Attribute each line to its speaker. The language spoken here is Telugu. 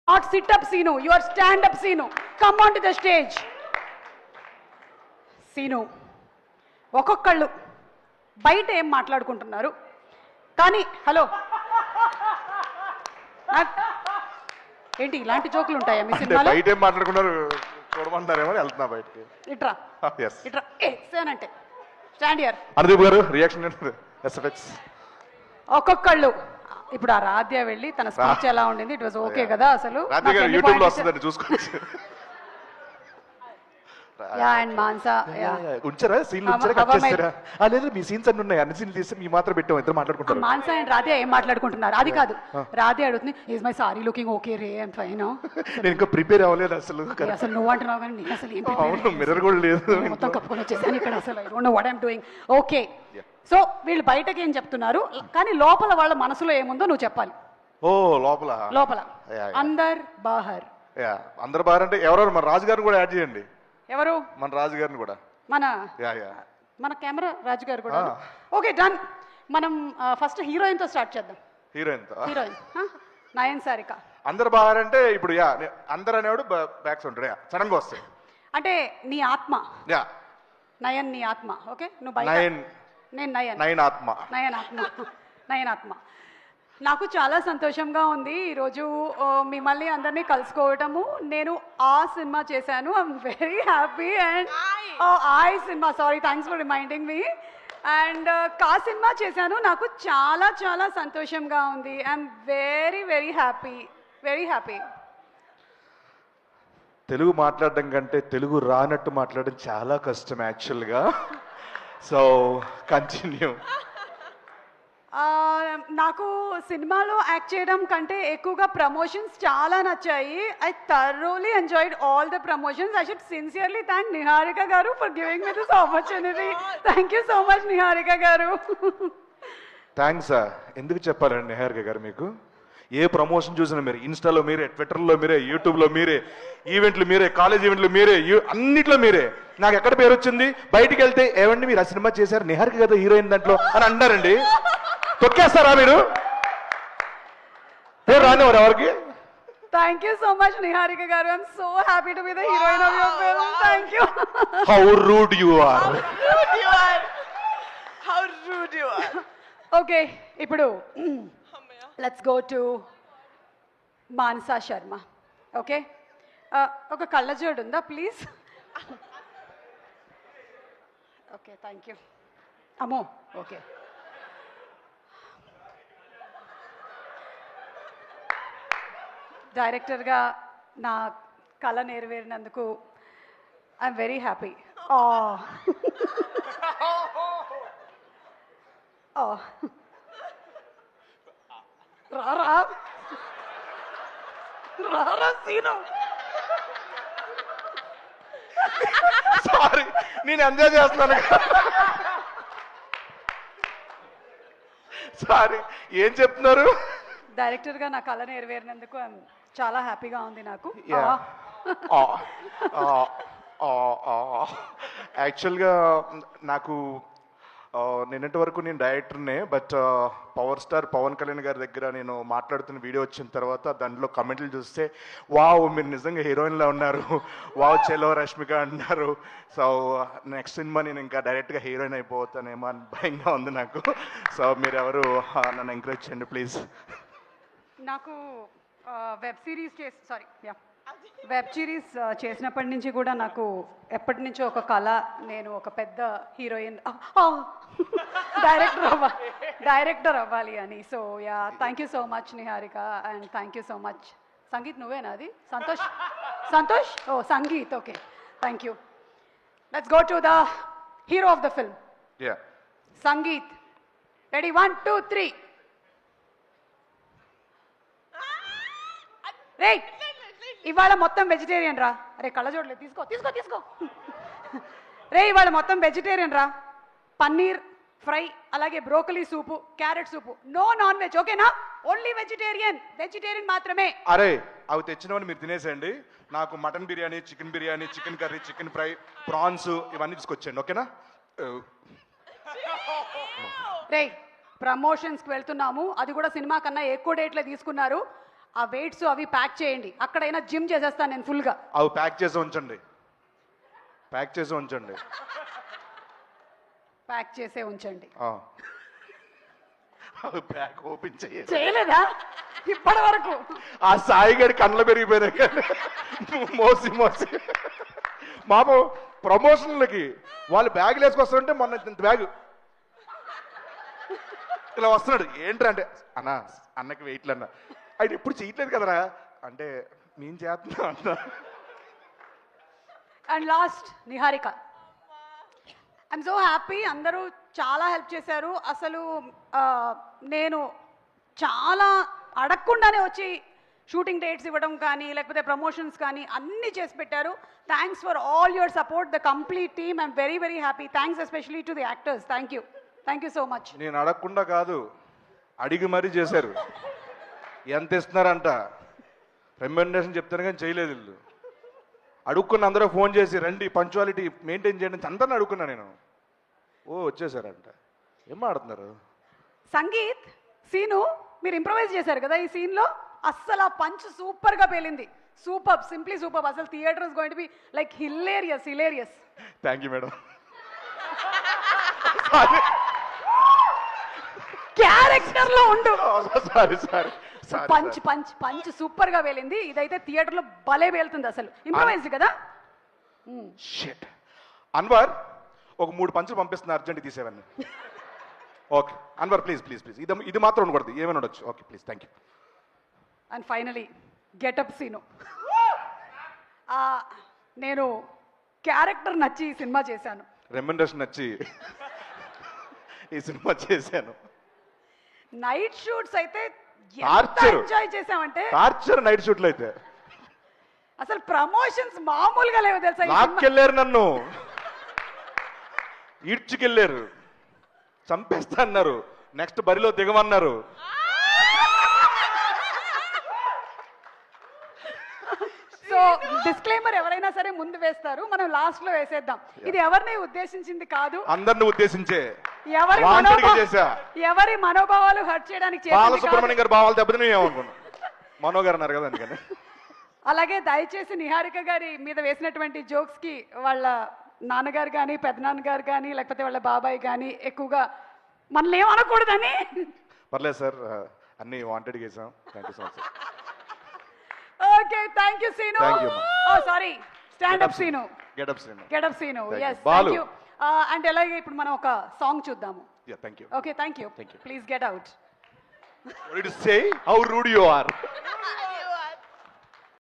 Speaker 1: Not sit up, Sinu. You are stand up, Sinu. Come on to the stage. Sinu. ఒక్కొక్కళ్ళు బయట ఏం మాట్లాడుకుంటున్నారు కానీ హలో ఏంటి ఇలాంటి జోకులు ఉంటాయా మీ సినిమాలో?
Speaker 2: బయట ఏం మాట్లాడుకున్నారు చూడమంటారేమో వెళ్తున్నా బయటకి.
Speaker 1: ఇట్రా ఇట్రా సేనంటే స్టాండ్ హియర్.
Speaker 2: అనుదీప్ గారు రియాక్షన్ ఎస్ఎఫ్ఎక్స్.
Speaker 1: ఒక్కొక్కళ్ళు ఇప్పుడు ఆ రాధ్య వెళ్ళి తన స్పీచ్ ఎలా ఉండింది? ఇట్ వాజ్ ఓకే కదా? అసలు
Speaker 2: యూట్యూబ్ లో వస్తుందండి చూసుకోవచ్చు.
Speaker 1: అండ్ మాన్సా
Speaker 2: ఉంచారా సీన్లు ఉంచారా కట్ చేస్తారా? లేదు మీ సీన్స్ అన్ని ఉన్నాయి, అన్ని సీన్లు తీస్తే మీ మాత్రం పెట్టాం, ఇద్దరు మాట్లాడుకుంటారు.
Speaker 1: మాన్సా అండ్ రాధే ఏం మాట్లాడుకుంటున్నారు అది కాదు. రాధే అడుగుతుంది is my sorry looking okay ray and fine.
Speaker 2: నేను ఇంకా ప్రిపేర్ అవ్వలేదు అసలు.
Speaker 1: అసలు నువ్వు అంటున్నావు కానీ నేను అసలు ఏం
Speaker 2: అవును మిర్రర్ కూడా లేదు,
Speaker 1: మొత్తం కప్పుకొని వచ్చేసాను ఇక్కడ. అసలు I don't know what I'm doing. Okay so వీళ్ళు బయటకి ఏం చెప్తున్నారు కానీ లోపల వాళ్ళ మనసులో ఏముందో నువ్వు చెప్పాలి.
Speaker 2: ఓ లోపల
Speaker 1: లోపల అందర్ బాహర్.
Speaker 2: అందరు బాహర్ అంటే ఎవరెవరు? మన రాజు గారిని కూడా యాడ్ చేయండి.
Speaker 1: ఎవరు?
Speaker 2: మన రాజు గారిని కూడా.
Speaker 1: మన కెమెరా రాజు గారు కూడా. Okay done. మనం ఫస్ట్ హీరోయిన్ తో స్టార్ట్ చేద్దాం.
Speaker 2: హీరోయిన్
Speaker 1: నయన్ సారిక.
Speaker 2: అందరు బాహర్ అంటే ఇప్పుడు అందరు అనేవాడు బ్యాక్స్ ఉంటాడు సడన్ గా వస్తాయి
Speaker 1: అంటే నీ ఆత్మ. నయన్ నీ ఆత్మ. ఓకే నువ్వు బయట. నేను నయన్ ఆత్మ. నయన్ ఆత్మ. నాకు చాలా సంతోషంగా ఉంది ఈరోజు మిమ్మల్ని అందరినీ కలుసుకోవటము. నేను ఆ సినిమా చేశాను. I'm very happy. And I సినిమా sorry thanks for reminding me. And కా సినిమా చేశాను. నాకు చాలా చాలా సంతోషంగా ఉంది. I'm very very happy, very happy.
Speaker 2: Telugu మాట్లాడడం కంటే తెలుగు రానట్టు మాట్లాడడం చాలా కష్టం యాక్చువల్గా. So continue.
Speaker 1: నాకు సినిమాలో యాక్ట్ చేయడం కంటే ఎక్కువగా ప్రమోషన్స్ చాలా నచ్చాయి. I thoroughly enjoyed all the promotions. I should sincerely thank Niharika గారు for giving me this opportunity. Thank you so much Niharika గారు.
Speaker 2: థ్యాంక్స్. ఎందుకు చెప్పాలండి నిహారిక గారు, మీకు ఏ ప్రమోషన్ చూసినా మీరే, ఇన్స్టాలో మీరే, ట్విట్టర్లో మీరే, యూట్యూబ్లో మీరే, ఈవెంట్లు మీరే, కాలేజ్ ఈవెంట్లు మీరే, అన్నిట్లో మీరే. నాకు ఎక్కడ పేరు వచ్చింది? బయటికి వెళ్తే ఏమండి మీరు ఆ సినిమా చేశారు, నిహారిక కదా హీరోయిన్ దాంట్లో అని అంటారండి. తొక్కేస్తారా మీరు? పేరు రానివారు ఎవరికి?
Speaker 1: Thank you so much Niharika garu. I'm so happy to be the heroine of your film. Thank you.
Speaker 2: How rude you are.
Speaker 3: How rude you are.
Speaker 1: Okay, ipudu let's go to Mansa Sharma. Okay? Oka kallajodu unda please. Okay, thank you. Amo, okay. డైరెక్టర్గా నా కళ నెరవేరినందుకు ఐఎమ్ వెరీ హ్యాపీ. రారా రారా సీను.
Speaker 2: సారీ నేను ఎంజాయ్ చేస్తున్నాను. సారీ ఏం చెప్తున్నారు?
Speaker 1: డైరెక్టర్గా నా కళ నెరవేరినందుకు చాలా హ్యాపీగా ఉంది నాకు.
Speaker 2: యాక్చువల్గా నాకు నిన్నటి వరకు నేను డైరెక్టర్నే, but power star Pawan Kalyan గారి దగ్గర నేను మాట్లాడుతున్న వీడియో వచ్చిన తర్వాత దాంట్లో కమెంట్లు చూస్తే వావ్ మీరు నిజంగా హీరోయిన్లా ఉన్నారు, వావ్ చెలో రష్మిక అంటున్నారు. సో నెక్స్ట్ సినిమా నేను ఇంకా డైరెక్ట్గా హీరోయిన్ అయిపోతానేమో అని భయంగా ఉంది నాకు. సో మీరు ఎవరు నన్ను ఎంకరేజ్ చేయండి ప్లీజ్.
Speaker 1: నాకు వెబ్ సిరీస్ చేసినప్పటి నుంచి కూడా నాకు ఎప్పటి నుంచో ఒక కళ, నేను ఒక పెద్ద హీరోయిన్ డైరెక్టర్ అవ్వాలి అని. So yeah thank you so much Niharika and thank you so much. Sangeeth నువ్వేనా అది? Santosh oh Sangeeth. Okay thank you. Let's go to the hero of the film Sangeeth. Ready 1 2 3. రే ఇవాళ మొత్తం వెజిటేరియన్ రా. అరే కళ్ళజోడలేదు తీసుకో తీసుకో తీసుకో. రే ఇవాళ మొత్తం వెజిటేరియన్ రా. పన్నీర్ ఫ్రై అలాగే బ్రోకలీ సూపు, క్యారెట్ సూపు, నో నాన్ వెజ్. ఓకేనా? ఓన్లీ వెజిటేరియన్ మాత్రమే.
Speaker 2: అరే అవి తెచ్చినవని మీరు తినేసేయండి. నాకు mutton biryani, chicken biryani, chicken curry, chicken fry, prawns ఇవన్నీ తీసుకొచ్చేయండి. ఓకేనా?
Speaker 1: రే ప్రమోషన్స్కి వెళ్తున్నాము, అది కూడా సినిమా కన్నా ఎక్కువ డేట్లో తీసుకున్నారు. ఆ వెయిట్స్ అవి ప్యాక్ చేయండి, అక్కడైనా జిమ్ చేసేస్తాను నేను ఫుల్గా.
Speaker 2: అవి ప్యాక్ చేసి ఉంచండి, ప్యాక్ చేసి ఉంచండి.
Speaker 1: ప్యాక్ చేసే ఉంచండి.
Speaker 2: అవి ప్యాక్ ఓపెన్
Speaker 1: చేయలేదా ఇప్పటి వరకు?
Speaker 2: ఆ సాయిగడి కళ్ళ పెరిగిపోయినాయి కానీ మోసి మోసి మామ ప్రమోషన్లకి వాళ్ళు బ్యాగులు వేసుకొస్తారంటే మొన్న ఇంత బ్యాగ్ ఇలా వస్తున్నాడు. ఏంటంటే అన్న అన్నకి వెయిట్లు అన్న, ఆయన ఎప్పుడు చేయట్లేదు కదరా అంటే నేను చేస్తున్నా అన్న.
Speaker 1: And last Niharika. I'm so happy, అందరూ చాలా హెల్ప్ చేశారు. అసలు నేను చాలా అడగకుండానే వచ్చి షూటింగ్ డేట్స్ ఇవ్వడం కానీ లేకపోతే ప్రమోషన్స్ కానీ అన్నీ చేసి పెట్టారు. Thanks for all your support, the complete team. I'm very very happy. Thanks especially to the actors. Thank you so much.
Speaker 2: నేను అడగకుండా కాదు, అడిగి మరీ చేశారు. ఎంత ఇస్తున్నారంట రెమ్యునరేషన్ చెప్తాను కానీ చేయలేదు వీళ్ళు. అడుక్కున్న అందరూ ఫోన్ చేసి రండి పంక్చువాలిటీ మెయింటైన్ చేయండి అందరిని అడుక్కున్నా నేను. ఓ వచ్చేసారంట. ఏం మాడుతున్నారు?
Speaker 1: సంగీత్, సీను మీరు ఇంప్రవైజ్ చేశారు కదా ఈ సీన్లో, అస్సలు ఆ పంచ్ సూపర్గా పేలింది. Super, simply super. అసలు theatre is going to be like hilarious.
Speaker 2: Thank you madam.
Speaker 1: Character లో ఉండు.
Speaker 2: సారీ
Speaker 1: పంచ్ సూపర్ గా వేలింది. ఇదైతే థియేటర్ లో భలే వేలుతుంది. అసలు ఇంప్రవైజ్ కదా.
Speaker 2: షిట్. అన్వర్ ఒక 3 పంచులు పంపిస్తున్నా, అర్జెంట్ తీసేవన్నీ. Okay Anwar please please please, ఇది మాత్రం ఉండకూడదు, ఏమైనా ఉండొచ్చు. Okay please, thank you.
Speaker 1: And finally Getup Seenu. నేను క్యారెక్టర్ నచ్చి ఈ సినిమా చేశాను,
Speaker 2: రెమ్యునరేషన్ నచ్చి ఈ సినిమా చేశాను.
Speaker 1: నైట్ షూట్స్ అయితే
Speaker 2: టార్చర్
Speaker 1: ఎంజాయ్ చేసామంటే
Speaker 2: టార్చర్. నైట్ షూట్లు అయితే
Speaker 1: అసలు ప్రమోషన్స్ మామూలుగా లేవు తెలుసా.
Speaker 2: లాక్కెళ్ళారు, నన్ను ఈడ్చుకెళ్ళారు, చంపేస్తా అన్నారు, నెక్స్ట్ బరిలో దిగమన్నారు.
Speaker 1: సో డిస్క్లైమర్ ఎవరైనా సరే ముందు వేస్తారు, మనం లాస్ట్ లో వేసేద్దాం. ఇది ఎవరిని ఉద్దేశించింది కాదు,
Speaker 2: అందరిని ఉద్దేశించే
Speaker 1: ఎవరి మనోభావాలు హర్ట్ చేయడానికి.
Speaker 2: బాలసుబ్రహ్మణ్యం గారి భావాలు దెబ్బతిని ఏమనుకున్నాం, మనో గారు అన్నారు కదా అందుకని.
Speaker 1: అలాగే దయచేసి నిహారిక గారి మీద వేసినటువంటి జోక్స్ కి వాళ్ళ నాన్నగారు కానీ పెద్దనాన్నగారు కానీ లేకపోతే వాళ్ళ బాబాయ్ కానీ ఎక్కువగా మనల్ని ఏమనకూడదని.
Speaker 2: పర్లేదు సార్, అన్ని వాంటెడ్ చేసాం. Thank you so much.
Speaker 1: Okay thank you Seenu. Sorry, stand up Seenu. Get up Seenu. yes thank you. And అలాగే ఇప్పుడు మనం ఒక సాంగ్ చూద్దాము.
Speaker 2: Thank you.
Speaker 1: Okay thank you. Please get out.
Speaker 2: What did you say? How rude you are.